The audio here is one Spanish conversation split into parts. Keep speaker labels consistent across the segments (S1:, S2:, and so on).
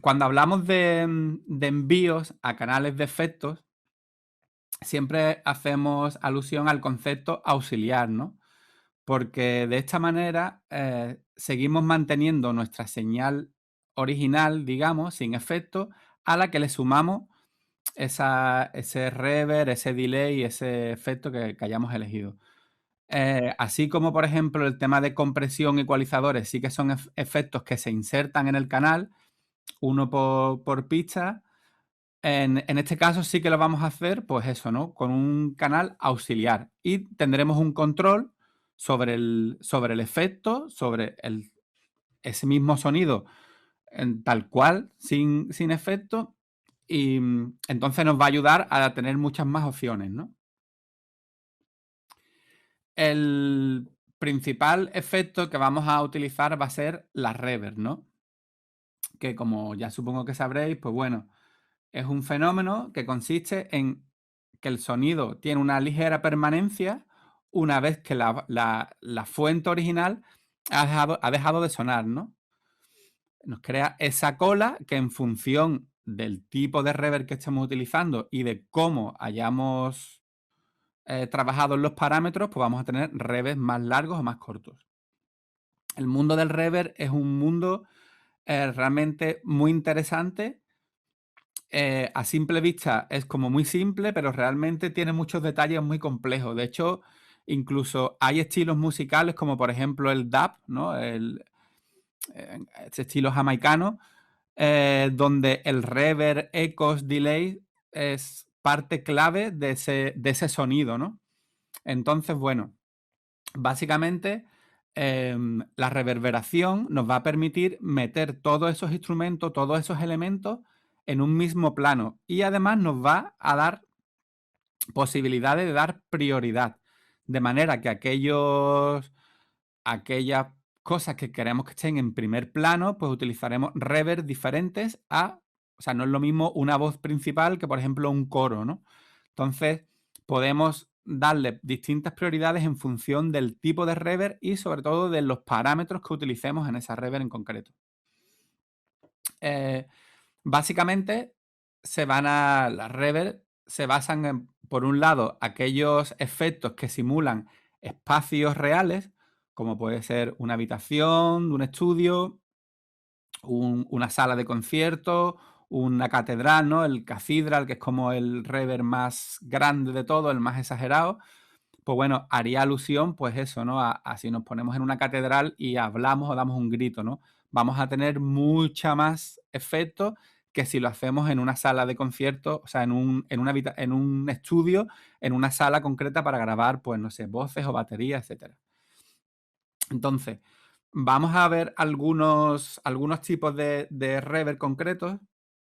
S1: Cuando hablamos de envíos a canales de efectos, siempre hacemos alusión al concepto auxiliar, ¿no? Porque de esta manera, seguimos manteniendo nuestra señal original, digamos, sin efecto, a la que le sumamos ese reverb, ese delay, ese efecto que hayamos elegido. Así como, por ejemplo, el tema de compresión, ecualizadores, sí que son efectos que se insertan en el canal, uno por pista. En este caso sí que lo vamos a hacer, pues eso, ¿no? Con un canal auxiliar y tendremos un control sobre el efecto, ese mismo sonido tal cual, sin efecto, y entonces nos va a ayudar a tener muchas más opciones, ¿no? El principal efecto que vamos a utilizar va a ser la reverb, ¿no? Que como ya supongo que sabréis, pues bueno, es un fenómeno que consiste en que el sonido tiene una ligera permanencia una vez que la fuente original ha dejado de sonar, ¿no? Nos crea esa cola que en función del tipo de reverb que estemos utilizando y de cómo hayamos trabajado en los parámetros, pues vamos a tener reverbs más largos o más cortos. El mundo del reverb es un mundo realmente muy interesante. A simple vista es como muy simple, pero realmente tiene muchos detalles muy complejos. De hecho, incluso hay estilos musicales como por ejemplo el dub, ¿no? Este estilo jamaicano, donde el reverb, ecos, delay es parte clave de ese sonido, ¿no? Entonces, bueno, básicamente, la reverberación nos va a permitir meter todos esos instrumentos, todos esos elementos en un mismo plano y además nos va a dar posibilidades de dar prioridad, de manera que aquellas cosas que queremos que estén en primer plano, pues utilizaremos reverb diferentes o sea, no es lo mismo una voz principal que, por ejemplo, un coro, ¿no? Entonces, podemos darle distintas prioridades en función del tipo de reverb y sobre todo de los parámetros que utilicemos en esa reverb en concreto. Eh, Básicamente, las reverb se basan en, por un lado, aquellos efectos que simulan espacios reales, como puede ser una habitación, un estudio, una sala de conciertos, una catedral, ¿no? El cathedral, que es como el reverb más grande de todo, el más exagerado. Pues bueno, haría alusión, pues eso, ¿no? A si nos ponemos en una catedral y hablamos o damos un grito, ¿no? Vamos a tener mucha más efecto que si lo hacemos en una sala de conciertos, o sea, en un estudio, en una sala concreta para grabar, pues no sé, voces o baterías, etcétera. Entonces, vamos a ver algunos tipos de reverb concretos.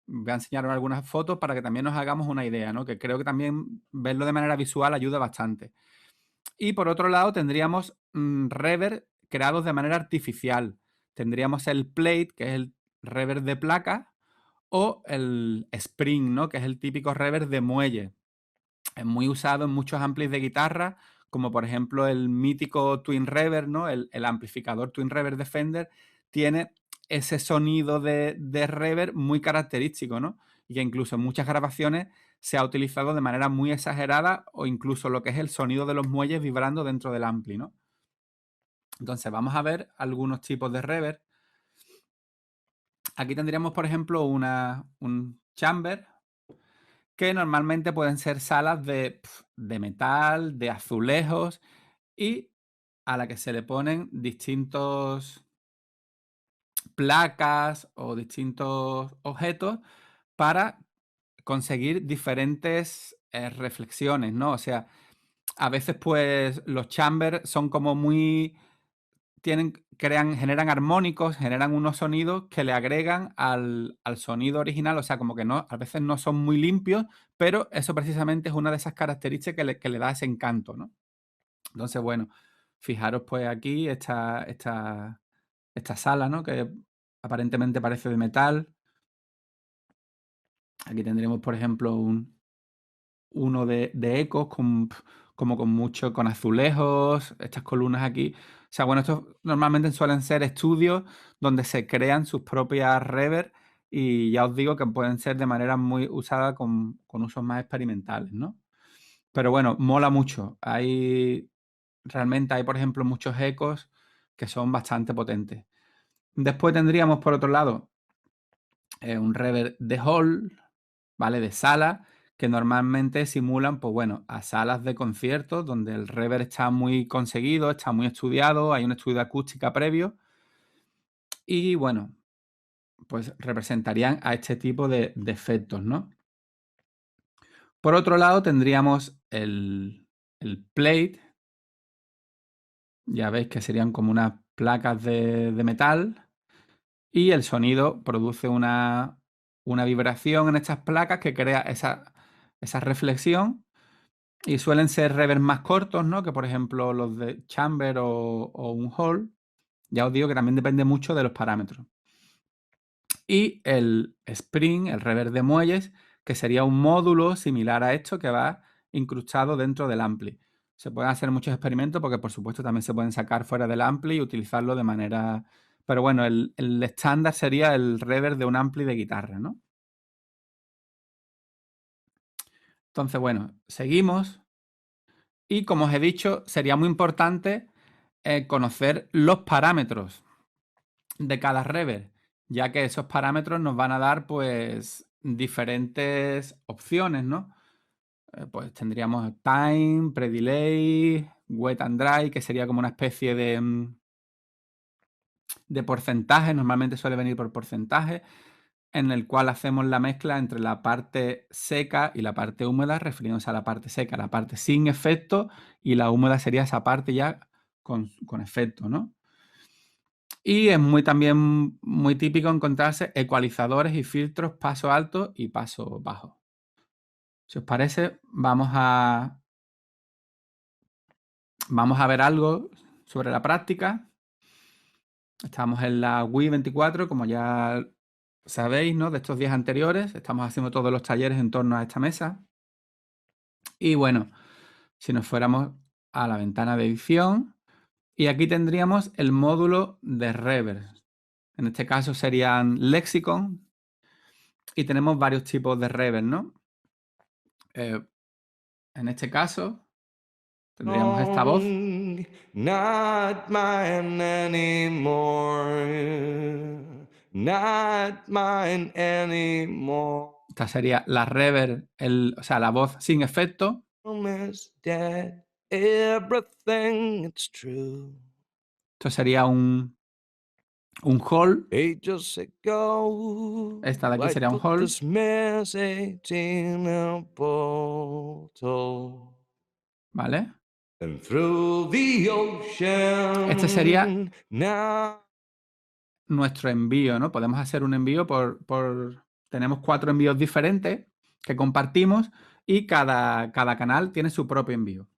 S1: Voy a enseñaros algunas fotos para que también nos hagamos una idea, ¿no? Que creo que también verlo de manera visual ayuda bastante. Y por otro lado tendríamos reverb creados de manera artificial. Tendríamos el plate, que es el reverb de placa, o el spring, ¿no? Que es el típico reverb de muelle. Es muy usado en muchos amplis de guitarra, como por ejemplo el mítico Twin Reverb, ¿no? El amplificador Twin Reverb de Fender tiene ese sonido de reverb muy característico, ¿no? Y que incluso en muchas grabaciones se ha utilizado de manera muy exagerada o incluso lo que es el sonido de los muelles vibrando dentro del ampli, ¿no? Entonces vamos a ver algunos tipos de reverb. Aquí tendríamos, por ejemplo, un chamber que normalmente pueden ser salas de metal, de azulejos y a la que se le ponen distintos placas o distintos objetos para conseguir diferentes reflexiones, ¿no? O sea, a veces pues los chambers son como muy generan armónicos, generan unos sonidos que le agregan al sonido original, o sea, como que no, a veces no son muy limpios, pero eso precisamente es una de esas características que le da ese encanto, ¿no? Entonces, bueno, fijaros pues aquí esta sala, ¿no? Que aparentemente parece de metal. Aquí tendremos, por ejemplo, uno de ecos como con azulejos, estas columnas aquí. O sea, bueno, estos normalmente suelen ser estudios donde se crean sus propias reverb y ya os digo que pueden ser de manera muy usada con usos más experimentales, ¿no? Pero bueno, mola mucho. Realmente hay, por ejemplo, muchos ecos que son bastante potentes. Después tendríamos, por otro lado, un reverb de hall, ¿vale? De sala, que normalmente simulan, pues bueno, a salas de conciertos donde el reverb está muy conseguido, está muy estudiado, hay un estudio de acústica previo y bueno, pues representarían a este tipo de efectos, ¿no? Por otro lado tendríamos el plate, ya veis que serían como unas placas de metal y el sonido produce una vibración en estas placas que crea esa reflexión y suelen ser reverbs más cortos, ¿no? Que por ejemplo los de chamber o un hall. Ya os digo que también depende mucho de los parámetros. Y el spring, el reverb de muelles, que sería un módulo similar a esto que va incrustado dentro del ampli. Se pueden hacer muchos experimentos porque por supuesto también se pueden sacar fuera del ampli y utilizarlo de manera... Pero bueno, el estándar sería el reverb de un ampli de guitarra, ¿no? Entonces, bueno, seguimos. Y como os he dicho, sería muy importante conocer los parámetros de cada reverb, ya que esos parámetros nos van a dar pues diferentes opciones, ¿no? Pues tendríamos time, pre-delay, wet and dry, que sería como una especie de porcentaje, normalmente suele venir por porcentaje, en el cual hacemos la mezcla entre la parte seca y la parte húmeda, refiriéndose a la parte seca, la parte sin efecto, y la húmeda sería esa parte ya con efecto, ¿no? Y es también muy típico encontrarse ecualizadores y filtros paso alto y paso bajo. Si os parece, vamos a ver algo sobre la práctica. Estamos en la Wii 24, como ya sabéis, ¿no? De estos días anteriores. Estamos haciendo todos los talleres en torno a esta mesa. Y bueno, si nos fuéramos a la ventana de edición, y aquí tendríamos el módulo de reverb. En este caso serían Lexicon, y tenemos varios tipos de reverb, ¿no? En este caso tendríamos esta voz.
S2: Not mine anymore. Not mine anymore.
S1: Esta sería la reverb, o sea, la voz sin efecto.
S2: Is dead. Everything it's true.
S1: Esto sería un hall.
S2: Ages ago,
S1: Esta de aquí
S2: I
S1: sería un
S2: put
S1: hall,
S2: this message in a bottle.
S1: ¿vale?
S2: And through the
S1: Este sería
S2: ocean now.
S1: nuestro envío, ¿no? Podemos hacer un envío tenemos 4 envíos diferentes que compartimos y cada canal tiene su propio envío.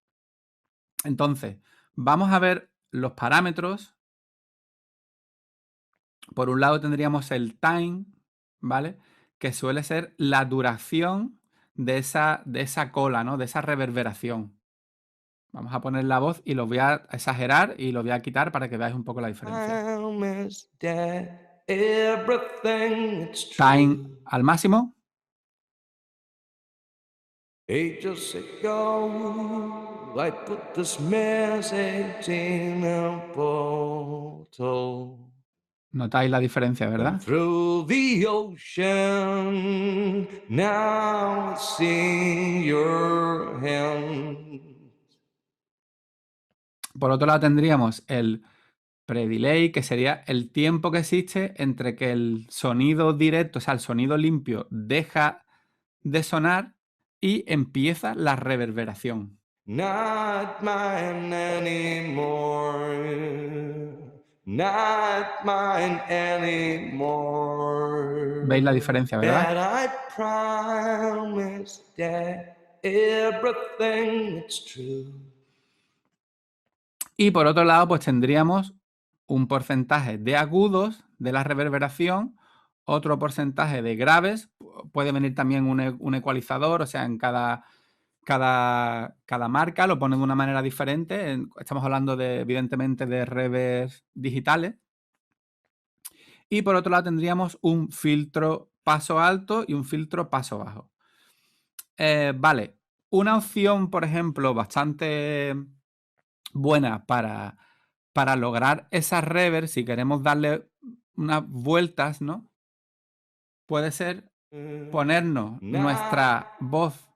S1: Entonces, vamos a ver los parámetros. Por un lado tendríamos el time, ¿vale? Que suele ser la duración de esa cola, ¿no? De esa reverberación. Vamos a poner la voz y lo voy a exagerar y lo voy a quitar para que veáis un poco la diferencia.
S2: Time is dead. Everything it's
S1: Time
S2: true.
S1: al máximo.
S2: Ages ago, I put this message in a bottle.
S1: Notáis la diferencia,
S2: And
S1: ¿verdad?
S2: through the ocean, now it's in your hand.
S1: Por otro lado tendríamos el pre-delay, que sería el tiempo que existe entre que el sonido directo, o sea, el sonido limpio, deja de sonar y empieza la reverberación.
S2: Not mine anymore. Not mine
S1: ¿Veis la
S2: anymore.
S1: diferencia, verdad?
S2: That I promise that everything that's true.
S1: Y por otro lado, pues tendríamos un porcentaje de agudos de la reverberación, otro porcentaje de graves, puede venir también un ecualizador, o sea, en cada marca lo ponen de una manera diferente. Estamos hablando evidentemente de reverbs digitales. Y por otro lado tendríamos un filtro paso alto y un filtro paso bajo. Vale, una opción, por ejemplo, bastante buena para lograr esa reverb, si queremos darle unas vueltas, ¿no? Puede ser ponernos
S2: Not
S1: nuestra voz,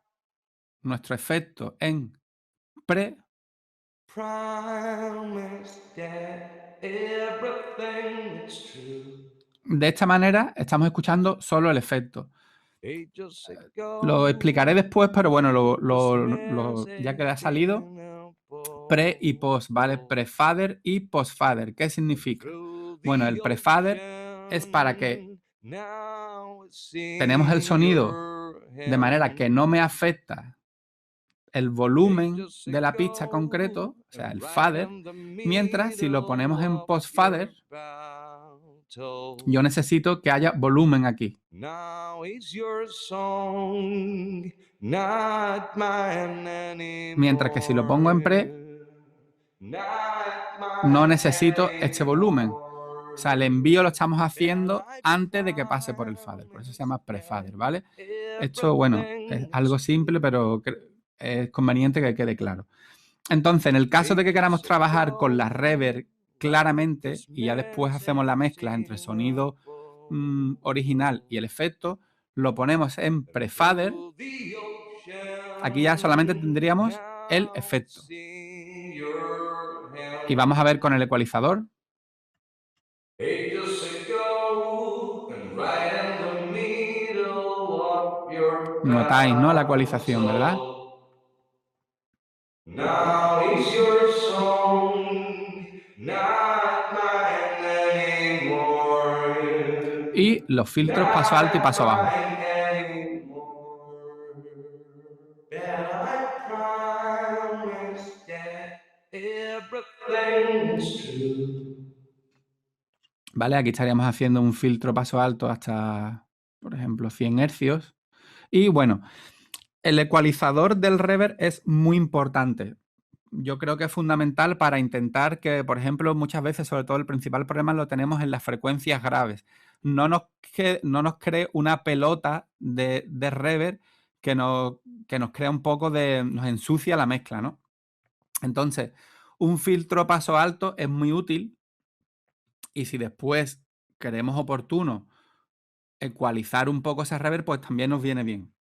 S1: nuestro efecto en pre.
S2: promise that everything's true.
S1: De esta manera estamos escuchando solo el efecto.
S2: Ages
S1: Lo explicaré
S2: ago,
S1: después, pero bueno,
S2: this
S1: ya que
S2: message
S1: ha salido,
S2: in a
S1: pre y post, ¿vale?
S2: bottle,
S1: Prefader y postfader. ¿Qué
S2: and
S1: significa?
S2: through
S1: Bueno,
S2: the
S1: el prefader es para que
S2: ocean, now it's
S1: tenemos el
S2: in
S1: sonido
S2: your
S1: de manera que no me
S2: hands.
S1: afecta el volumen
S2: Ages
S1: de la pista
S2: ago,
S1: concreto, o sea,
S2: and
S1: el
S2: right
S1: fader,
S2: in the
S1: mientras si lo ponemos
S2: middle
S1: en
S2: of
S1: postfader,
S2: your battle.
S1: yo necesito que haya volumen aquí.
S2: Now is your song not mine
S1: Mientras que si lo pongo en pre,
S2: anymore. Not
S1: no
S2: mine
S1: necesito este volumen. O sea, el
S2: anymore.
S1: envío lo estamos
S2: But
S1: haciendo
S2: I
S1: antes de que pase por el fader. Por eso se
S2: promise
S1: llama
S2: that
S1: prefader, ¿vale? Esto, bueno, es
S2: everything's
S1: algo simple,
S2: true.
S1: pero es conveniente que quede claro. Entonces, en el caso de que queramos
S2: Ages
S1: trabajar con la
S2: ago,
S1: reverb
S2: like
S1: claramente
S2: this
S1: y ya después hacemos la
S2: message
S1: mezcla entre
S2: in a
S1: sonido original y
S2: bottle.
S1: el efecto, lo ponemos en
S2: And
S1: prefader.
S2: through the
S1: Aquí ya solamente
S2: ocean,
S1: tendríamos el
S2: now
S1: efecto.
S2: it's in your
S1: Y vamos a
S2: hands.
S1: ver con el ecualizador.
S2: Ages ago, and right in the middle of your
S1: Notáis, ¿no? La ecualización, ¿verdad?
S2: battle. Now is your song not mine anymore.
S1: Y los filtros paso alto y
S2: Not
S1: paso bajo.
S2: mine anymore. But I promise that everything's true.
S1: ¿Vale? Aquí estaríamos haciendo un filtro paso alto hasta, por ejemplo, 100 hercios. Y bueno, el ecualizador del reverb es muy importante. Yo creo que es fundamental para intentar que, por ejemplo, muchas veces, sobre todo el principal problema lo tenemos en las frecuencias graves. No nos cree una pelota de reverb que nos crea un poco nos ensucia la mezcla, ¿no? Entonces, un filtro paso alto es muy útil y si después creemos oportuno ecualizar un poco ese reverb, pues también nos viene bien.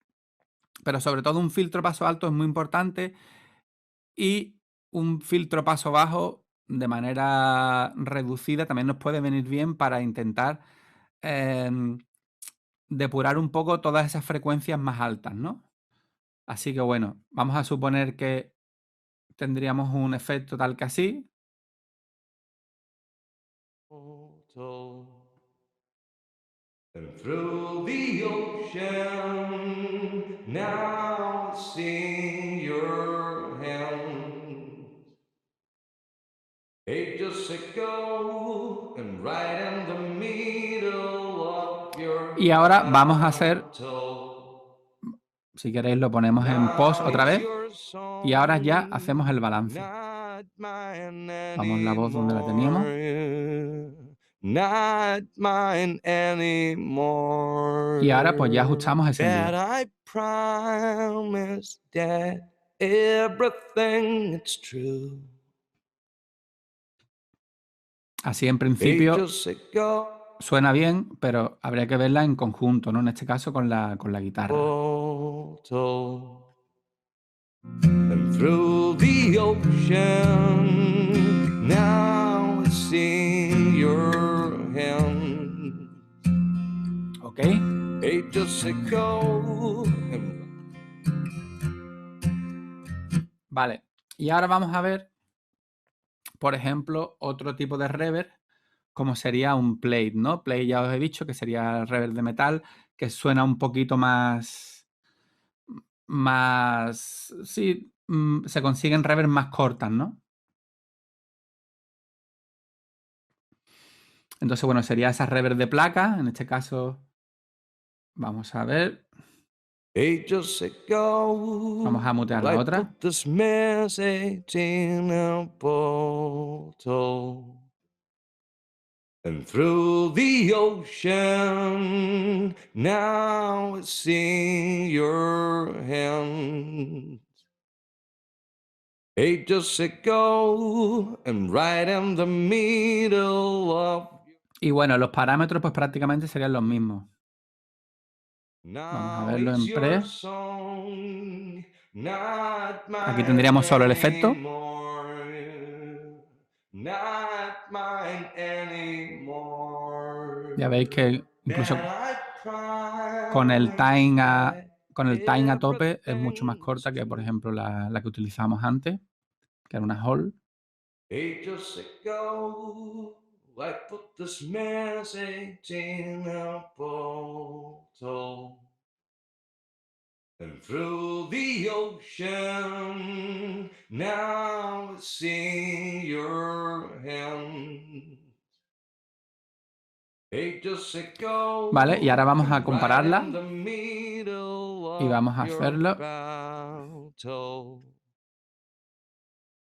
S1: Pero sobre todo un filtro paso alto es muy importante y un filtro paso bajo de manera reducida también nos puede venir bien para intentar em, depurar un poco todas esas frecuencias más altas, ¿no? Así que bueno, vamos a suponer que tendríamos un efecto tal que así.
S2: And through the ocean, now it's in your hands. Ages ago, and right in the middle of
S1: Y
S2: your
S1: ahora vamos a hacer,
S2: battle.
S1: si queréis lo ponemos en post
S2: Now
S1: otra
S2: is
S1: vez.
S2: your
S1: Y ahora ya hacemos el
S2: song
S1: balance.
S2: not mine
S1: Vamos la voz donde la teníamos.
S2: anymore. Not mine anymore.
S1: Y ahora pues ya ajustamos ese
S2: But
S1: envío.
S2: I promise that everything is true.
S1: Así en principio
S2: Ages ago,
S1: suena bien, pero habría que verla en conjunto, ¿no? En este caso con la guitarra.
S2: bottle. And through the ocean, now it's in your hands.
S1: ¿Ok?
S2: Ages ago, and
S1: Vale. Y ahora vamos a ver, por ejemplo, otro tipo de reverb, como sería un plate, ¿no? Plate ya os he dicho que sería el reverb de metal, que suena un poquito sí, se consiguen reverb más cortas, ¿no? Entonces, bueno, sería esa reverb de placa. En este caso, vamos a ver.
S2: ages ago,
S1: Vamos a mutear la
S2: I
S1: otra.
S2: put this message in a bottle. And through the ocean, now it's in your hands. Ages ago, and right in the middle of
S1: Y bueno, los parámetros pues prácticamente serían los mismos. Vamos a
S2: now
S1: verlo
S2: it's
S1: en
S2: your
S1: pre.
S2: song, not
S1: Aquí
S2: mine
S1: tendríamos solo el efecto.
S2: anymore. Not mine anymore.
S1: Ya veis que incluso
S2: That I
S1: con el
S2: promise
S1: time
S2: that
S1: a tope es mucho más corta que, por
S2: everything's
S1: ejemplo, la que utilizamos antes, que era una Hall.
S2: ages ago, I put this message in a bottle. And through the ocean, now it's in your hands. Ages ago,
S1: Vale, y ahora vamos a
S2: and right
S1: compararla
S2: in the middle
S1: y
S2: of
S1: vamos a
S2: your
S1: hacerlo.
S2: battle.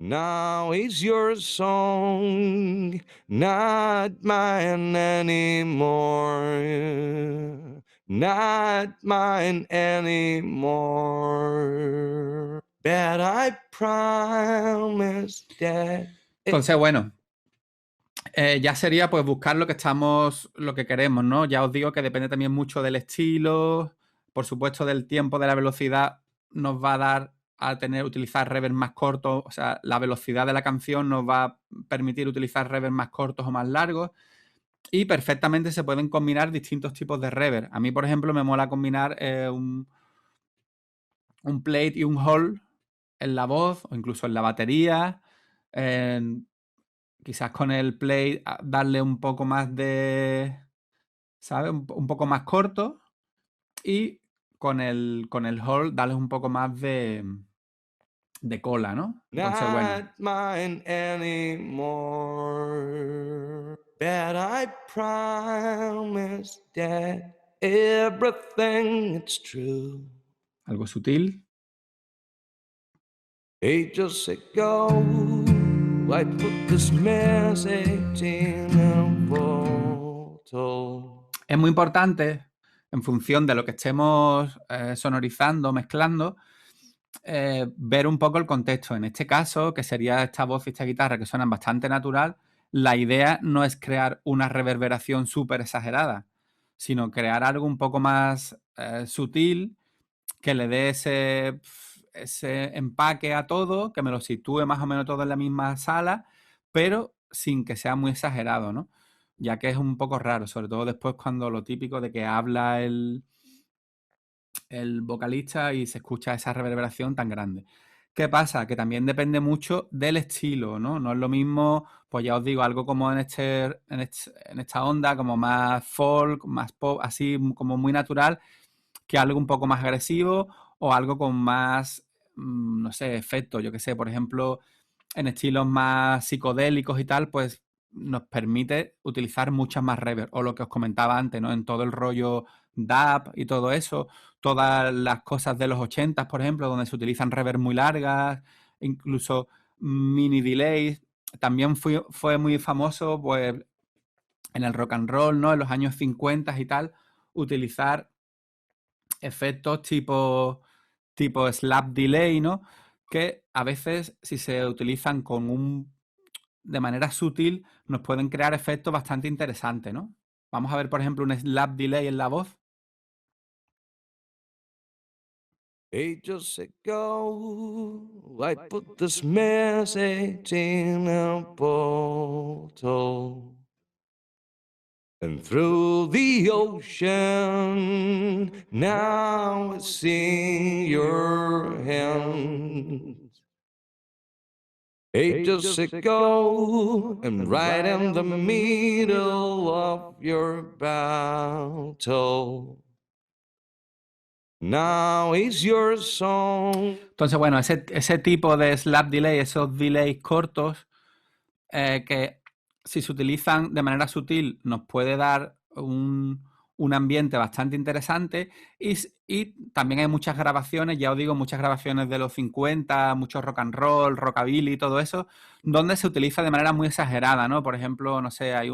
S2: Now is your song, not mine anymore. Not mine anymore. But I promise that.
S1: Entonces, bueno, ya sería pues buscar lo que queremos, ¿no? Ya os digo que depende también mucho del estilo, por supuesto del tiempo, de la velocidad, nos va a dar a utilizar reverb más cortos, o sea, la velocidad de la canción nos va a permitir utilizar reverb más cortos o más largos y perfectamente se pueden combinar distintos tipos de reverb. A mí, por ejemplo, me mola combinar un plate y un hold en la voz o incluso en la batería. Quizás con el play darle un poco más de, ¿sabes? Un poco más corto y con el hold darle un poco más de cola, ¿no? Entonces, bueno.
S2: Not mine anymore. But I promise that everything is true.
S1: Algo sutil.
S2: Ages ago, I put this message in a bottle.
S1: Es muy importante, en función de lo que estemos sonorizando, mezclando, ver un poco el contexto. En este caso, que sería esta voz y esta guitarra que suenan bastante natural, la idea no es crear una reverberación súper exagerada, sino crear algo un poco más sutil que le dé ese empaque a todo, que me lo sitúe más o menos todo en la misma sala, pero sin que sea muy exagerado, ¿no? Ya que es un poco raro, sobre todo después cuando lo típico de que habla el vocalista y se escucha esa reverberación tan grande. ¿Qué pasa? Que también depende mucho del estilo, ¿no? No es lo mismo, pues ya os digo, algo como en esta onda, como más folk, más pop, así como muy natural, que algo un poco más agresivo o algo con más, no sé, efectos. Yo qué sé, por ejemplo, en estilos más psicodélicos y tal, pues nos permite utilizar muchas más reverb. O lo que os comentaba antes, ¿no? En todo el rollo dub y todo eso, todas las cosas de los 80, por ejemplo, donde se utilizan reverb muy largas, incluso mini delays. También fue muy famoso, pues, en el rock and roll, ¿no? En los años 50 y tal, utilizar efectos tipo slap delay, ¿no? Que a veces, si se utilizan de manera sutil, nos pueden crear efectos bastante interesantes, ¿no? Vamos a ver, por ejemplo, un slap delay en la voz.
S2: Ages ago, I put this message in a bottle. And through the ocean, now it's in your hands. Ages ago, and right in the middle of your battle. Now is your song.
S1: Entonces, bueno, ese tipo de slap delay, esos delays cortos, que si se utilizan de manera sutil nos puede dar un ambiente bastante interesante y también hay muchas grabaciones, ya os digo, muchas grabaciones de los 50, mucho rock and roll, rockabilly y todo eso, donde se utiliza de manera muy exagerada, ¿no? Por ejemplo, no sé, hay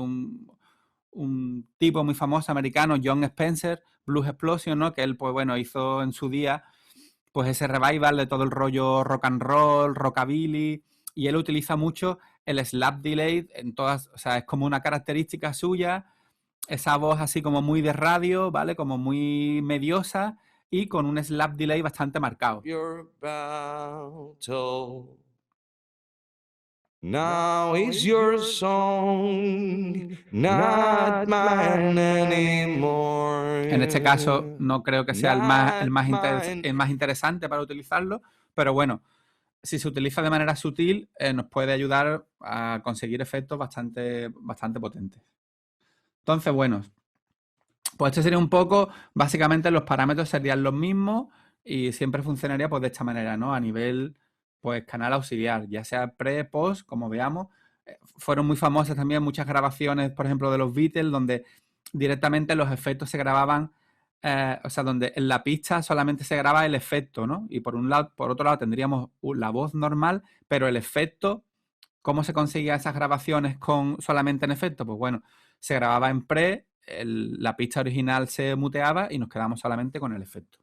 S1: un tipo muy famoso americano, John Spencer, Blues Explosion, ¿no? Que él, pues bueno, hizo en su día pues ese revival de todo el rollo rock and roll, rockabilly, y él utiliza mucho el slap delay en todas, o sea, es como una característica suya, esa voz así como muy de radio, ¿vale? Como muy mediosa y con un slap delay bastante marcado.
S2: Your battle. Now it's your song, not mine anymore.
S1: En este caso no creo que sea
S2: Not mine.
S1: el más interesante para utilizarlo, pero bueno, si se utiliza de manera sutil, nos puede ayudar a conseguir efectos bastante potentes. Entonces, bueno, pues este sería un poco, básicamente los parámetros serían los mismos y siempre funcionaría pues de esta manera, ¿no? A nivel, pues canal auxiliar, ya sea pre, post, como veamos. Fueron muy famosas también muchas grabaciones, por ejemplo, de los Beatles, donde directamente los efectos se grababan, o sea, donde en la pista solamente se graba el efecto, ¿no? Y por un lado, por otro lado tendríamos la voz normal, pero el efecto, ¿cómo se conseguía esas grabaciones con solamente en efecto? Pues bueno, se grababa en pre, la pista original se muteaba y nos quedamos solamente con el efecto.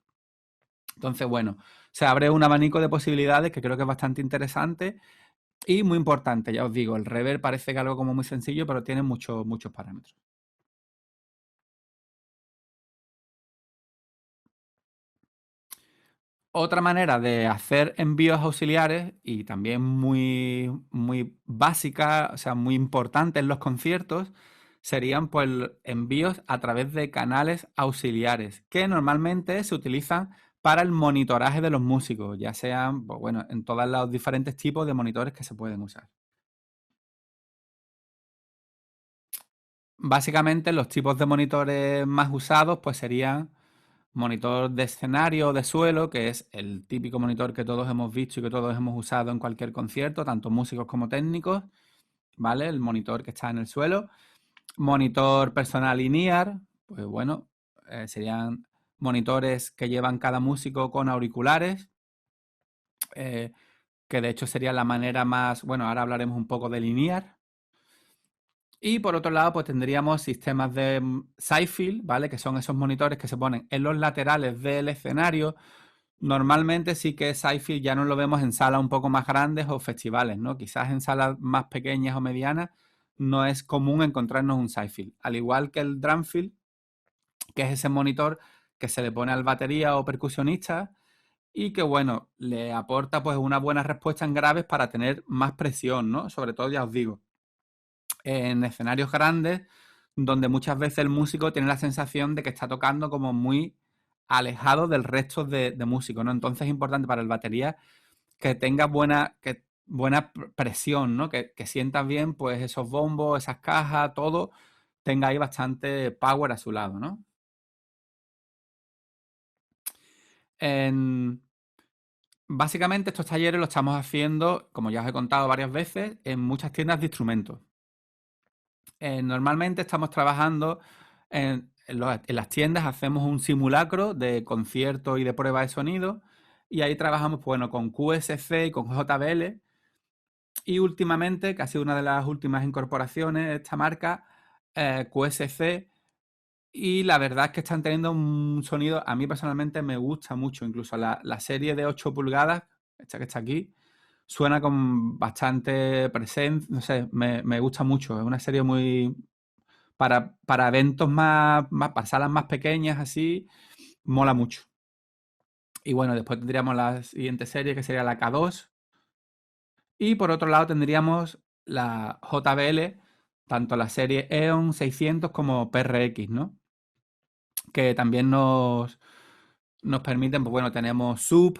S1: Entonces, bueno, se abre un abanico de posibilidades que creo que es bastante interesante y muy importante, ya os digo, el reverb parece que algo como muy sencillo, pero tiene muchos parámetros. Otra manera de hacer envíos auxiliares y también muy básica, o sea, muy importante en los conciertos, serían pues envíos a través de canales auxiliares, que normalmente se utilizan para el monitoraje de los músicos, ya sean, pues bueno, en todos los diferentes tipos de monitores que se pueden usar. Básicamente los tipos de monitores más usados pues serían monitor de escenario o de suelo, que es el típico monitor que todos hemos visto y que todos hemos usado en cualquier concierto, tanto músicos como técnicos, ¿vale? El monitor que está en el suelo. Monitor personal linear, pues bueno, serían monitores que llevan cada músico con auriculares, eh, que de hecho sería la manera más, bueno, ahora hablaremos un poco de linear. Y por otro lado, pues tendríamos sistemas de side-field, ¿vale? Que son esos monitores que se ponen en los laterales del escenario. Normalmente sí que sci-fi ya no lo vemos en salas un poco más grandes o festivales, ¿no? Quizás en salas más pequeñas o medianas no es común encontrarnos un sci-fi. Al igual que el drumfield, que es ese monitor que se le pone al batería o percusionista y que, bueno, le aporta pues una buena respuesta en graves para tener más presión, ¿no? Sobre todo, ya os digo, en escenarios grandes donde muchas veces el músico tiene la sensación de que está tocando como muy alejado del resto de músicos, ¿no? Entonces es importante para el batería que tenga buena presión, ¿no? Que sientas bien, pues, esos bombos, esas cajas, todo, tenga ahí bastante power a su lado, ¿no? En- Básicamente estos talleres los estamos haciendo, como ya os he contado varias veces, en muchas tiendas de instrumentos. Normalmente estamos trabajando en las tiendas, hacemos un simulacro de concierto y de prueba de sonido y ahí trabajamos, pues, bueno, con QSC y con JBL. Y últimamente, que ha sido una de las últimas incorporaciones de esta marca, QSC, y la verdad es que están teniendo un sonido, a mí personalmente me gusta mucho, incluso la serie de 8 pulgadas, esta que está aquí, suena con bastante presencia, no sé, me gusta mucho, es una serie muy, para eventos para salas más pequeñas así, mola mucho. Y bueno, después tendríamos la siguiente serie que sería la K2. Y por otro lado tendríamos la JBL, tanto la serie E.ON 600 como PRX, ¿no? Que también nos permiten, pues bueno, tenemos sub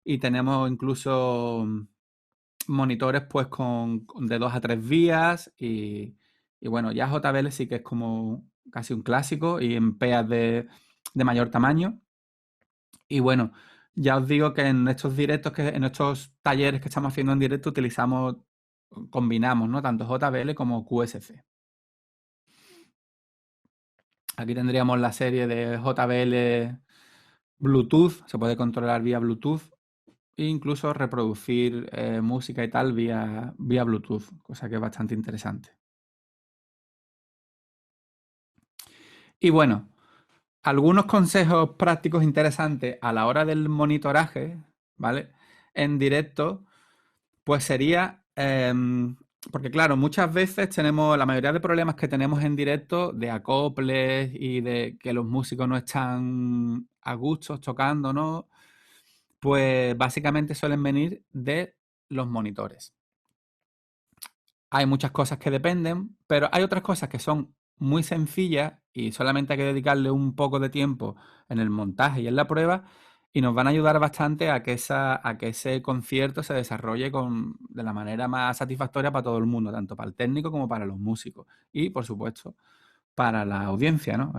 S1: y tenemos incluso monitores pues de 2 a 3 vías y bueno, ya JBL sí que es como casi un clásico y en PEAs de mayor tamaño. Y bueno, ya os digo que en estos directos, en estos talleres que estamos haciendo en directo, combinamos, ¿no? Tanto JBL como QSC. Aquí tendríamos la serie de JBL Bluetooth, se puede controlar vía Bluetooth e incluso reproducir música y tal vía Bluetooth, cosa que es bastante interesante. Y bueno, algunos consejos prácticos interesantes a la hora del monitoraje, ¿vale? En directo, pues sería, porque claro, muchas veces tenemos, la mayoría de problemas que tenemos en directo, de acoples y de que los músicos no están a gusto tocando, ¿no? Pues básicamente suelen venir de los monitores. Hay muchas cosas que dependen, pero hay otras cosas que son muy sencillas y solamente hay que dedicarle un poco de tiempo en el montaje y en la prueba y nos van a ayudar bastante a que, a que ese concierto se desarrolle de la manera más satisfactoria para todo el mundo, tanto para el técnico como para los músicos y, por supuesto, para la audiencia, ¿no?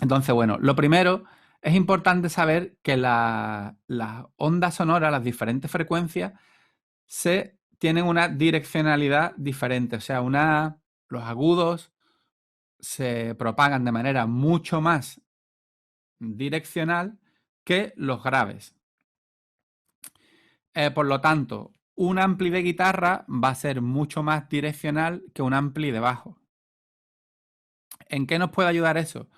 S1: Entonces, bueno, lo primero es importante saber que las ondas sonoras, las diferentes frecuencias, tienen una direccionalidad diferente. O sea, los agudos se propagan de manera mucho más direccional que los graves. Por lo tanto, un ampli de guitarra va a ser mucho más direccional que un ampli de bajo. ¿En qué nos puede ayudar eso?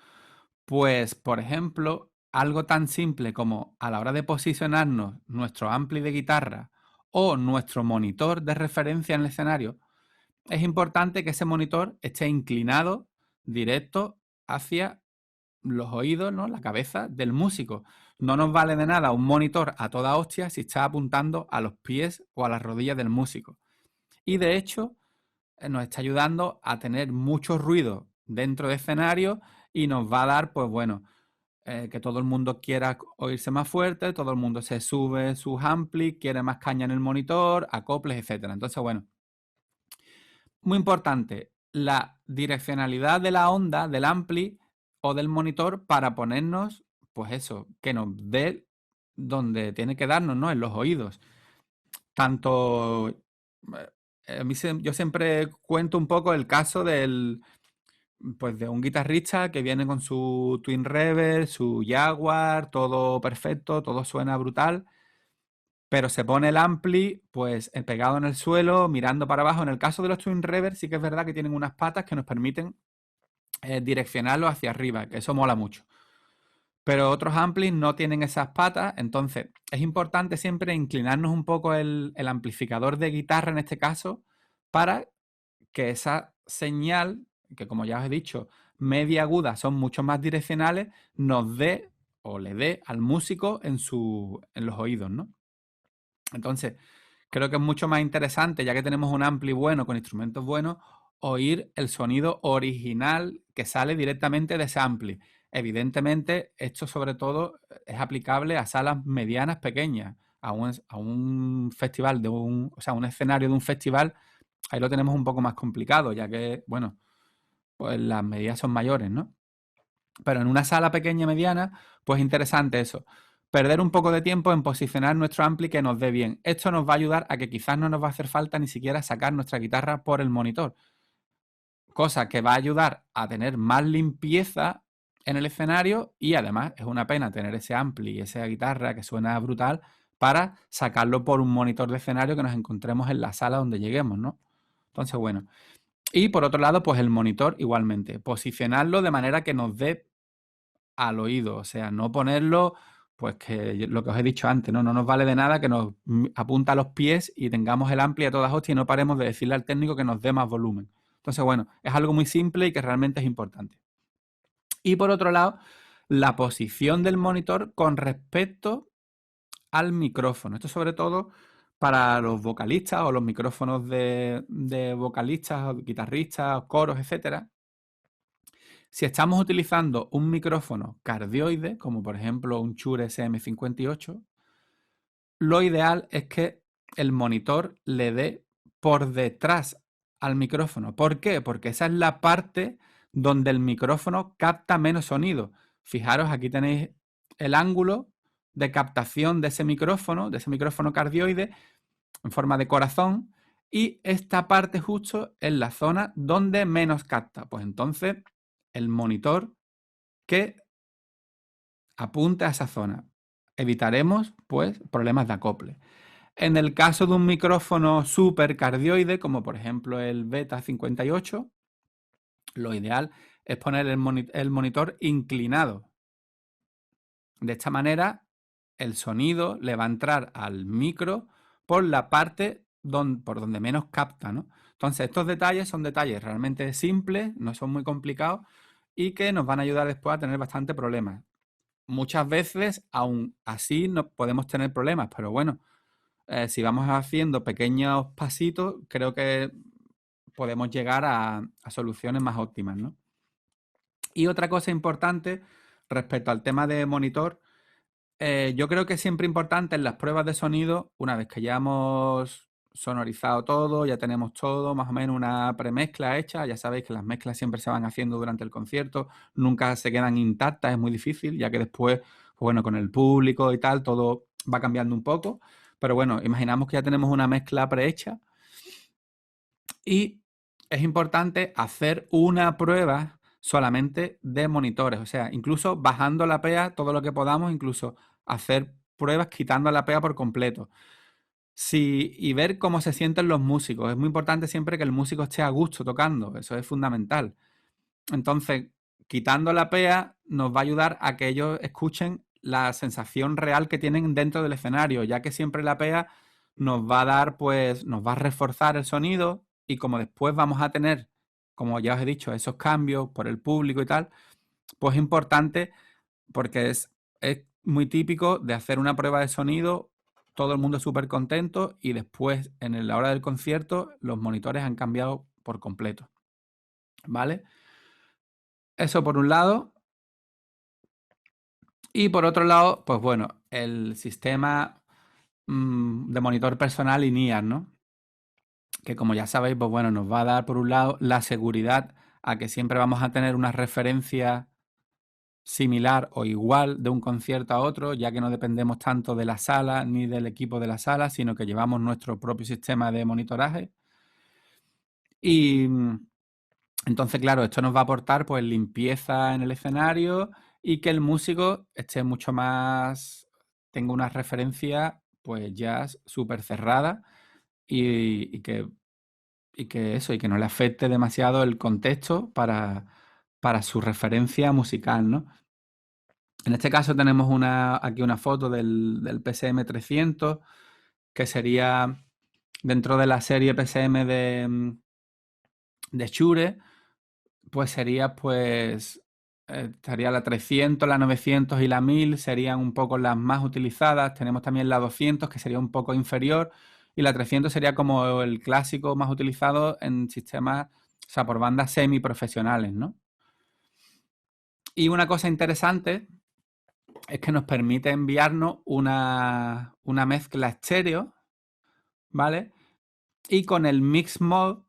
S1: Pues, por ejemplo, algo tan simple como a la hora de posicionarnos nuestro ampli de guitarra o nuestro monitor de referencia en el escenario, es importante que ese monitor esté inclinado directo hacia los oídos, ¿no? La cabeza del músico. No nos vale de nada un monitor a toda hostia si está apuntando a los pies o a las rodillas del músico. Y de hecho, nos está ayudando a tener mucho ruido dentro de escenario y nos va a dar, pues bueno, que todo el mundo quiera oírse más fuerte, todo el mundo se sube sus amplis, quiere más caña en el monitor, acoples, etcétera. Entonces, bueno, muy importante, la direccionalidad de la onda, del ampli o del monitor para ponernos, pues eso, que nos dé donde tiene que darnos, ¿no? En los oídos. Tanto, yo siempre cuento un poco el caso pues de un guitarrista que viene con su Twin Reverb, su Jaguar, todo perfecto, todo suena brutal, pero se pone el ampli pues pegado en el suelo, mirando para abajo. En el caso de los Twin Reverb sí que es verdad que tienen unas patas que nos permiten direccionarlo hacia arriba, que eso mola mucho. Pero otros amplis no tienen esas patas, entonces es importante siempre inclinarnos un poco el amplificador de guitarra en este caso para que esa señal, que como ya os he dicho, media aguda son mucho más direccionales, nos dé o le dé al músico en los oídos, ¿no? Entonces, creo que es mucho más interesante, ya que tenemos un ampli bueno con instrumentos buenos, oír el sonido original que sale directamente de ese ampli. Evidentemente, esto sobre todo es aplicable a salas medianas pequeñas, a un festival o sea, un escenario de un festival, ahí lo tenemos un poco más complicado, ya que, bueno, pues las medidas son mayores, ¿no? Pero en una sala pequeña mediana, pues interesante eso. Perder un poco de tiempo en posicionar nuestro ampli que nos dé bien. Esto nos va a ayudar a que quizás no nos va a hacer falta ni siquiera sacar nuestra guitarra por el monitor. Cosa que va a ayudar a tener más limpieza en el escenario y además es una pena tener ese ampli y esa guitarra que suena brutal para sacarlo por un monitor de escenario que nos encontremos en la sala donde lleguemos, ¿no? Entonces, bueno. Y por otro lado, pues el monitor igualmente. Posicionarlo de manera que nos dé al oído, o sea, no ponerlo, pues que lo que os he dicho antes, ¿no? No nos vale de nada que nos apunta a los pies y tengamos el ampli a todas hostias y no paremos de decirle al técnico que nos dé más volumen. Entonces, bueno, es algo muy simple y que realmente es importante. Y por otro lado, la posición del monitor con respecto al micrófono. Esto sobre todo para los vocalistas o los micrófonos de vocalistas, o guitarristas, coros, etcétera. Si estamos utilizando un micrófono cardioide, como por ejemplo un Shure SM58, lo ideal es que el monitor le dé por detrás al micrófono. ¿Por qué? Porque esa es la parte donde el micrófono capta menos sonido. Fijaros, aquí tenéis el ángulo de captación de ese micrófono cardioide en forma de corazón, y esta parte justo es la zona donde menos capta. Pues entonces el monitor que apunte a esa zona. Evitaremos, pues, problemas de acople. En el caso de un micrófono supercardioide, como por ejemplo el Beta 58, lo ideal es poner el monitor inclinado. De esta manera, el sonido le va a entrar al micro por la parte por donde menos capta, ¿no? Entonces, estos detalles son detalles realmente simples, no son muy complicados y que nos van a ayudar después a tener bastante problemas. Muchas veces, aún así, no podemos tener problemas, pero bueno, si vamos haciendo pequeños pasitos, creo que podemos llegar a soluciones más óptimas, ¿no? Y otra cosa importante respecto al tema de monitor, yo creo que es siempre importante en las pruebas de sonido, una vez que ya hemos sonorizado todo, ya tenemos todo, más o menos una premezcla hecha, ya sabéis que las mezclas siempre se van haciendo durante el concierto, nunca se quedan intactas, es muy difícil, ya que después, pues bueno, con el público y tal, todo va cambiando un poco, pero bueno, imaginamos que ya tenemos una mezcla prehecha y es importante hacer una prueba solamente de monitores, o sea, incluso bajando la PEA todo lo que podamos, incluso hacer pruebas quitando la PEA por completo. Sí, y ver cómo se sienten los músicos. Es muy importante siempre que el músico esté a gusto tocando, eso es fundamental. Entonces, quitando la PEA nos va a ayudar a que ellos escuchen la sensación real que tienen dentro del escenario, ya que siempre la PEA nos va a dar, pues, nos va a reforzar el sonido y como después vamos a tener, como ya os he dicho, esos cambios por el público y tal, pues es importante porque es muy típico de hacer una prueba de sonido, todo el mundo súper contento y después en la hora del concierto los monitores han cambiado por completo, ¿vale? Eso por un lado. Y por otro lado, pues bueno, el sistema de monitor personal INEAR, ¿no? Que como ya sabéis, pues bueno, nos va a dar por un lado la seguridad a que siempre vamos a tener una referencia similar o igual de un concierto a otro, ya que no dependemos tanto de la sala ni del equipo de la sala, sino que llevamos nuestro propio sistema de monitoraje. Y entonces, claro, esto nos va a aportar pues limpieza en el escenario y que el músico esté mucho más, tenga una referencia pues ya súper cerrada y que no le afecte demasiado el contexto para su referencia musical, ¿no? En este caso tenemos aquí una foto del PSM 300, que sería dentro de la serie PSM de Shure, pues sería pues estaría la 300, la 900 y la 1000 serían un poco las más utilizadas. Tenemos también la 200 que sería un poco inferior y la 300 sería como el clásico más utilizado en sistemas, o sea, por bandas semiprofesionales, ¿no? Y una cosa interesante es que nos permite enviarnos una mezcla estéreo, ¿vale? Y con el Mix Mode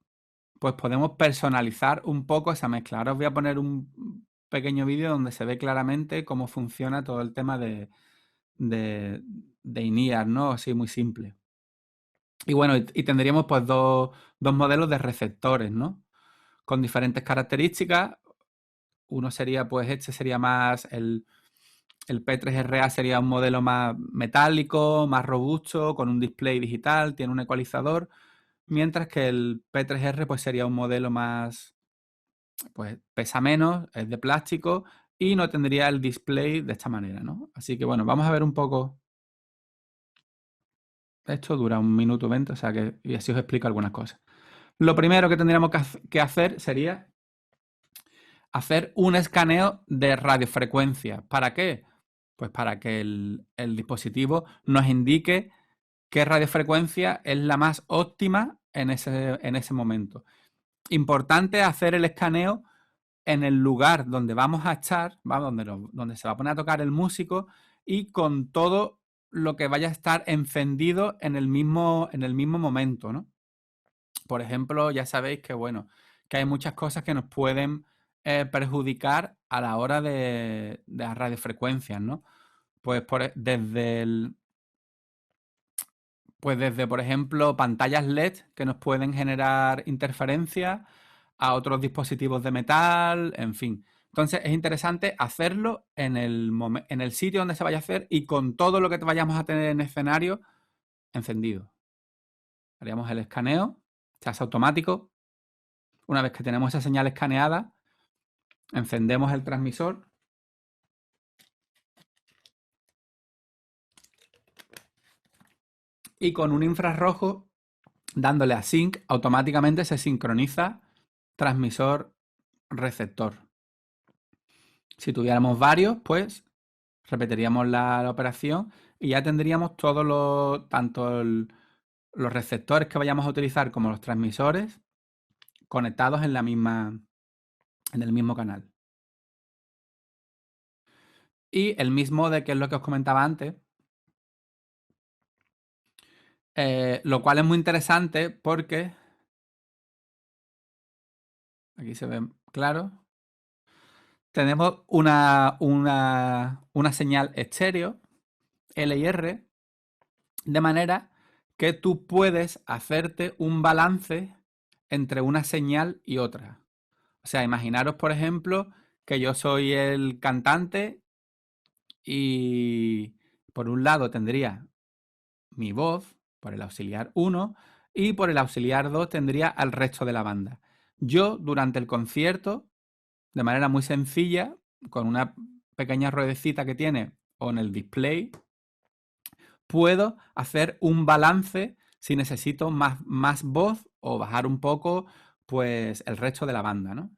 S1: pues podemos personalizar un poco esa mezcla. Ahora os voy a poner un pequeño vídeo donde se ve claramente cómo funciona todo el tema de INEAR, ¿no? Así muy simple. Y bueno, y tendríamos pues dos modelos de receptores, ¿no? Con diferentes características. Uno sería, pues este sería más el P3RA sería un modelo más metálico, más robusto, con un display digital, tiene un ecualizador, mientras que el P3R pues sería un modelo más, pues pesa menos, es de plástico y no tendría el display de esta manera, ¿no? Así que bueno, vamos a ver un poco. Esto dura 1 minuto 20, o sea que y así os explico algunas cosas. Lo primero que tendríamos que hacer sería hacer un escaneo de radiofrecuencia. ¿Para qué? Pues para que el dispositivo nos indique qué radiofrecuencia es la más óptima en ese momento. Importante hacer el escaneo en el lugar donde vamos a estar, donde se va a poner a tocar el músico y con todo lo que vaya a estar encendido en el mismo momento, ¿no? Por ejemplo, ya sabéis que, bueno, que hay muchas cosas que nos pueden perjudicar a la hora de las radiofrecuencias, ¿no? Pues desde, por ejemplo, pantallas LED que nos pueden generar interferencias a otros dispositivos de metal, en fin. Entonces es interesante hacerlo en el sitio donde se vaya a hacer y con todo lo que vayamos a tener en escenario encendido. Haríamos el escaneo, se hace automático. Una vez que tenemos esa señal escaneada, Encendemos el transmisor. Y con un infrarrojo, dándole a sync, automáticamente se sincroniza transmisor-receptor. Si tuviéramos varios, pues repetiríamos la operación y ya tendríamos todos tanto los receptores que vayamos a utilizar como los transmisores conectados en el mismo canal. Y el mismo de que es lo que os comentaba antes, lo cual es muy interesante porque aquí se ve claro. Tenemos una señal estéreo, L y R, de manera que tú puedes hacerte un balance entre una señal y otra. O sea, imaginaros, por ejemplo, que yo soy el cantante y por un lado tendría mi voz por el auxiliar 1 y por el auxiliar 2 tendría al resto de la banda. Yo durante el concierto, de manera muy sencilla, con una pequeña ruedecita que tiene o en el display, puedo hacer un balance si necesito más voz o bajar un poco pues el resto de la banda, ¿no?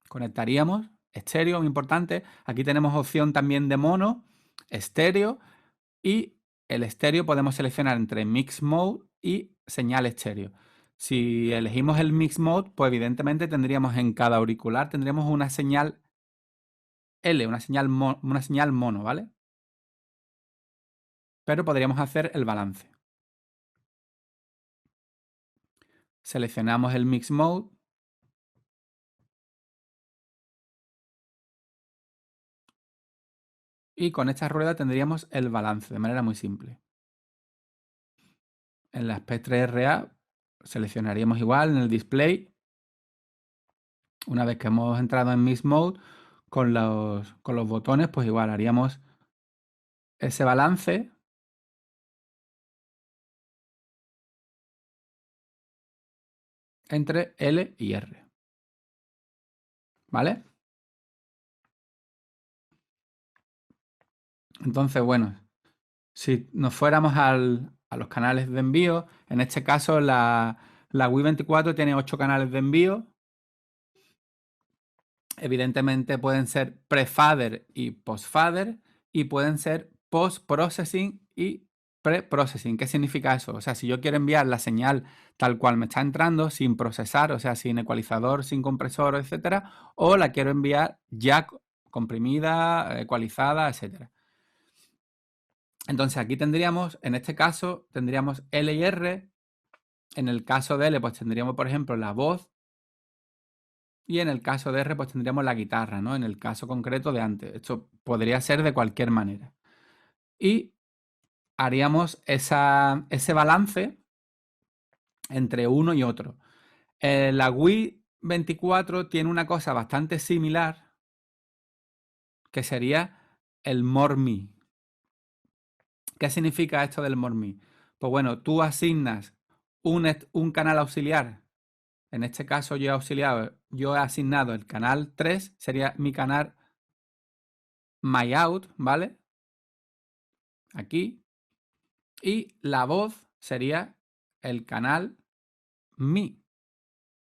S1: Conectaríamos estéreo, muy importante. Aquí tenemos opción también de mono, estéreo y el estéreo podemos seleccionar entre Mix Mode y señal estéreo. Si elegimos el Mix Mode, pues evidentemente tendríamos en cada auricular tendríamos una señal L, una señal mono, ¿vale? Pero podríamos hacer el balance. Seleccionamos el Mix Mode. Y con esta rueda tendríamos el balance de manera muy simple. En la Spectre RA seleccionaríamos igual en el display. Una vez que hemos entrado en Mix Mode, con los botones, pues igual haríamos ese balance. Entre L y R. ¿Vale? Entonces, bueno, si nos fuéramos a los canales de envío, en este caso la Wii 24 tiene 8 canales de envío. Evidentemente pueden ser pre-fader y post-fader y pueden ser post-processing y pre-processing. ¿Qué significa eso? O sea, si yo quiero enviar la señal tal cual me está entrando, sin procesar, o sea, sin ecualizador, sin compresor, etcétera, o la quiero enviar ya comprimida, ecualizada, etcétera. Entonces aquí tendríamos, en este caso, tendríamos L y R. En el caso de L, pues tendríamos, por ejemplo, la voz. Y en el caso de R, pues tendríamos la guitarra, ¿no? En el caso concreto de antes. Esto podría ser de cualquier manera. Y haríamos ese balance entre uno y otro. La Wii 24 tiene una cosa bastante similar, que sería el More Me. ¿Qué significa esto del More Me? Pues bueno, tú asignas un canal auxiliar. En este caso yo he asignado el canal 3, sería mi canal My Out, ¿vale? Aquí. Y la voz sería el canal Mi.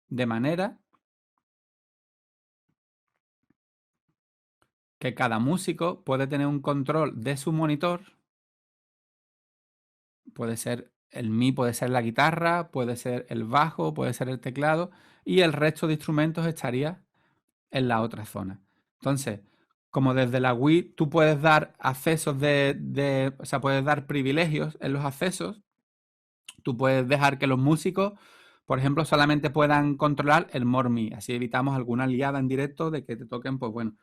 S1: De manera que cada músico puede tener un control de su monitor. Puede ser el Mi, puede ser la guitarra, puede ser el bajo, puede ser el teclado. Y el resto de instrumentos estaría en la otra zona. Entonces, como desde la Wii tú puedes dar accesos o sea, puedes dar privilegios en los accesos, tú puedes dejar que los músicos, por ejemplo, solamente puedan controlar el More Me. Así evitamos alguna liada en directo de que te toquen, pues bueno,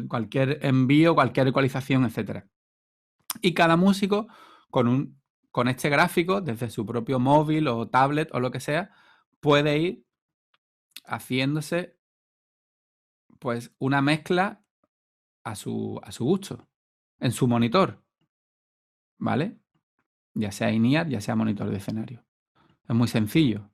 S1: cualquier envío, cualquier ecualización, etcétera. Y cada músico con este gráfico, desde su propio móvil o tablet o lo que sea, puede ir haciéndose pues una mezcla a su gusto en su monitor, ¿vale? Ya sea INEAR, ya sea monitor de escenario. Es muy sencillo.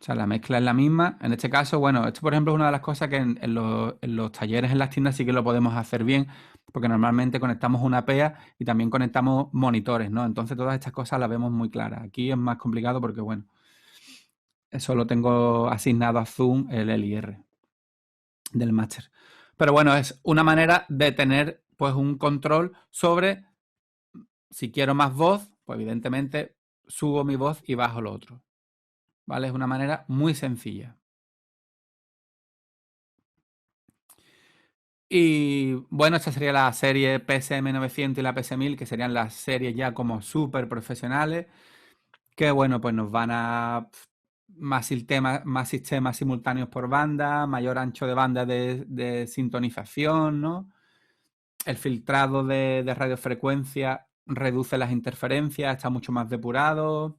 S1: O sea, la mezcla es la misma. En este caso, bueno, esto por ejemplo es una de las cosas que en los talleres, en las tiendas sí que lo podemos hacer bien, porque normalmente conectamos una PEA y también conectamos monitores, ¿no? Entonces todas estas cosas las vemos muy claras. Aquí es más complicado porque, bueno, solo tengo asignado a Zoom el LIR del máster. Pero bueno, es una manera de tener pues un control sobre si quiero más voz, pues evidentemente subo mi voz y bajo lo otro. ¿Vale? Es una manera muy sencilla. Y bueno, esta sería la serie PSM900 y la PS1000, que serían las series ya como súper profesionales, que bueno, pues nos van a más sistemas simultáneos por banda, mayor ancho de banda de sintonización, ¿no? El filtrado de radiofrecuencia reduce las interferencias, está mucho más depurado.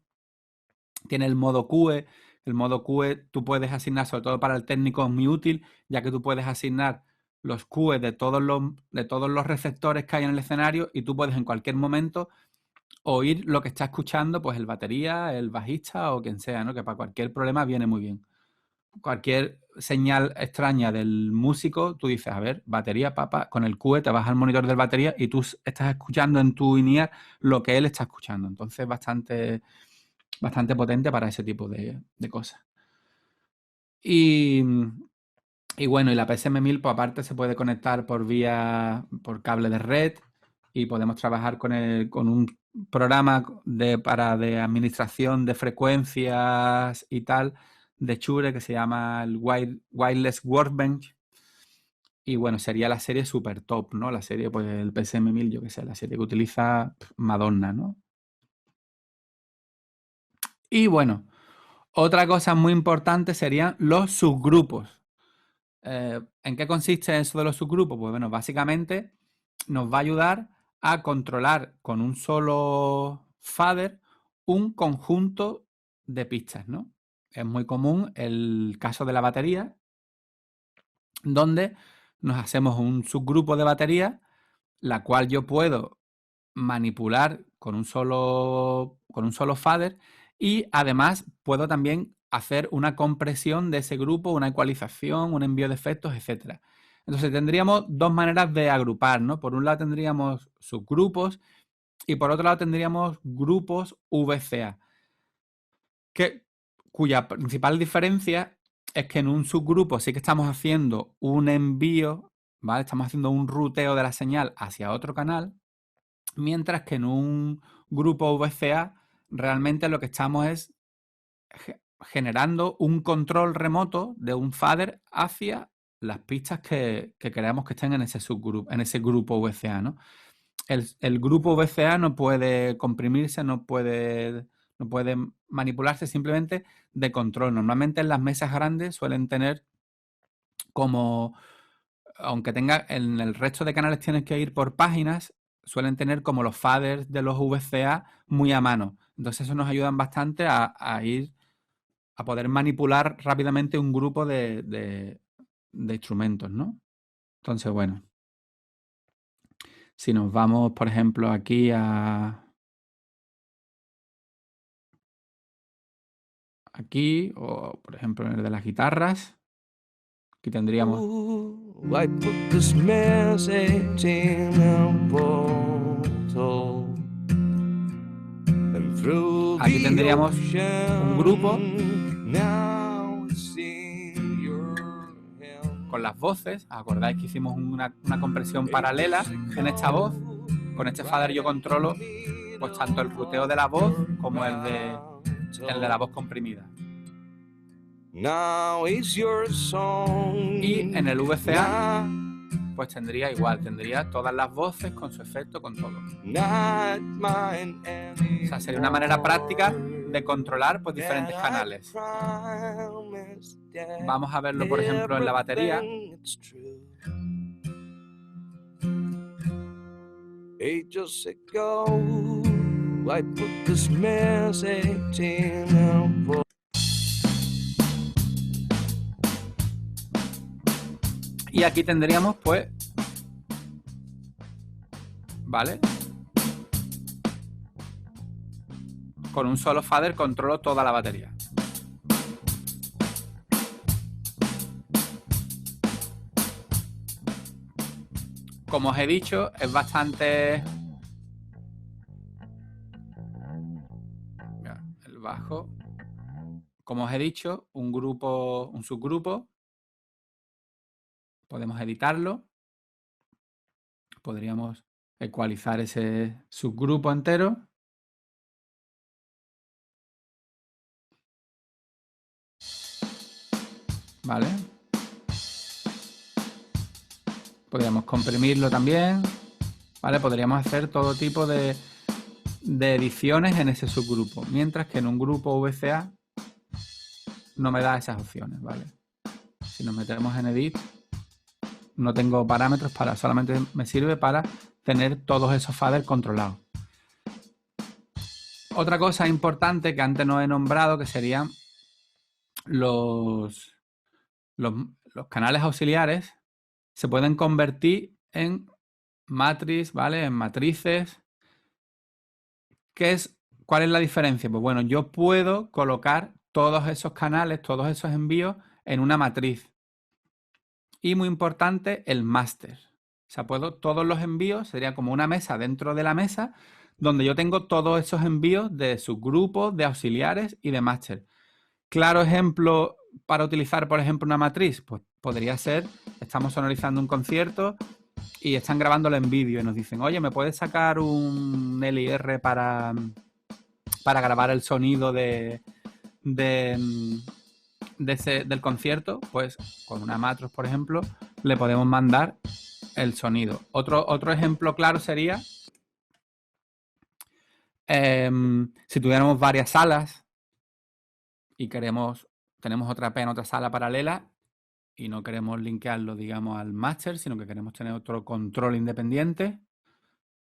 S1: Tiene el modo QE. El modo QE tú puedes asignar, sobre todo para el técnico, es muy útil, ya que tú puedes asignar los QE de todos los receptores que hay en el escenario y tú puedes en cualquier momento oír lo que está escuchando, pues el batería, el bajista o quien sea, ¿no? Que para cualquier problema viene muy bien. Cualquier señal extraña del músico, tú dices, a ver, batería, papá, con el QE te vas al monitor del batería y tú estás escuchando en tu INEAR lo que él está escuchando. Entonces, bastante potente para ese tipo de cosas. Y bueno, y la PSM1000, pues aparte se puede conectar por cable de red y podemos trabajar con un programa de administración de frecuencias y tal de Shure que se llama el Wireless Workbench. Y bueno, sería la serie super top, ¿no? La serie, pues el PSM1000, yo qué sé, la serie que utiliza Madonna, ¿no? Y bueno, otra cosa muy importante serían los subgrupos. ¿En qué consiste eso de los subgrupos? Pues bueno, básicamente nos va a ayudar a controlar con un solo fader un conjunto de pistas, ¿no? Es muy común el caso de la batería, donde nos hacemos un subgrupo de batería, la cual yo puedo manipular con un solo fader y además puedo también hacer una compresión de ese grupo, una ecualización, un envío de efectos, etcétera. Entonces tendríamos dos maneras de agrupar, ¿no? Por un lado tendríamos subgrupos y por otro lado tendríamos grupos VCA, cuya principal diferencia es que en un subgrupo sí que estamos haciendo un envío, ¿vale? Estamos haciendo un ruteo de la señal hacia otro canal, mientras que en un grupo VCA realmente lo que estamos es generando un control remoto de un fader hacia las pistas que queremos que estén en ese subgrupo, en ese grupo VCA, ¿no? El grupo VCA no puede comprimirse, no puede manipularse, simplemente de control. Normalmente en las mesas grandes suelen tener como, aunque tenga en el resto de canales tienes que ir por páginas, suelen tener como los faders de los VCA muy a mano. Entonces eso nos ayudan bastante a ir a poder manipular rápidamente un grupo de instrumentos, ¿no? Entonces, bueno, si nos vamos, por ejemplo, aquí aquí, o por ejemplo en el de las guitarras, aquí tendríamos
S2: I put this message in a bottle and through
S1: aquí
S2: the
S1: tendríamos un grupo
S2: ocean. Now I see your hand.
S1: con las voces. ¿Acordáis que hicimos una compresión paralela en esta voz? Con este fader yo controlo pues tanto el ruteo de la voz como el de la voz comprimida.
S2: Now is your song.
S1: Y en el VCA pues tendría igual, tendría todas las voces con su efecto, con todo.
S2: Not mine anymore.
S1: O sea, sería una manera práctica de controlar pues diferentes canales. Vamos a verlo, por ejemplo, en la batería.
S2: Ages ago, I put this message in a book.
S1: Y aquí tendríamos, pues, ¿vale? con un solo fader controlo toda la batería. Como os he dicho, es bastante... El bajo. Como os he dicho, un subgrupo, podemos editarlo. Podríamos ecualizar ese subgrupo entero. ¿Vale? Podríamos comprimirlo también. ¿Vale? Podríamos hacer todo tipo de ediciones en ese subgrupo. Mientras que en un grupo VCA no me da esas opciones, ¿vale? Si nos metemos en Edit, no tengo parámetros para, solamente me sirve para tener todos esos faders controlados. Otra cosa importante que antes no he nombrado, que serían los canales auxiliares, se pueden convertir en matriz, ¿vale? En matrices. ¿Cuál es la diferencia? Pues bueno, yo puedo colocar todos esos canales, todos esos envíos en una matriz. Y muy importante, el máster. O sea, todos los envíos, sería como una mesa dentro de la mesa, donde yo tengo todos esos envíos de subgrupos, de auxiliares y de máster. Claro ejemplo para utilizar, por ejemplo, una matriz, pues podría ser, estamos sonorizando un concierto y están grabándolo en vídeo y nos dicen, oye, ¿me puedes sacar un LIR para grabar el sonido del concierto? Pues con una Matros, por ejemplo, le podemos mandar el sonido. Otro ejemplo claro sería si tuviéramos varias salas y tenemos otra P en otra sala paralela y no queremos linkearlo, digamos, al master, sino que queremos tener otro control independiente,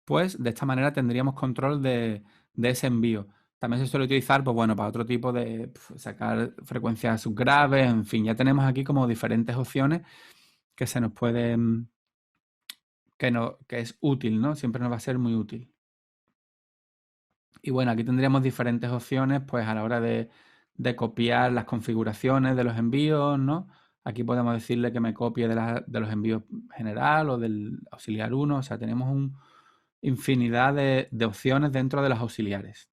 S1: pues de esta manera tendríamos control de ese envío. También se suele utilizar, pues bueno, para otro tipo de sacar frecuencias subgraves, en fin, ya tenemos aquí como diferentes opciones que se nos pueden, que es útil, ¿no? Siempre nos va a ser muy útil. Y bueno, aquí tendríamos diferentes opciones, pues a la hora de copiar las configuraciones de los envíos, ¿no? Aquí podemos decirle que me copie de los envíos general o del auxiliar 1, o sea, tenemos infinidad de opciones dentro de los auxiliares.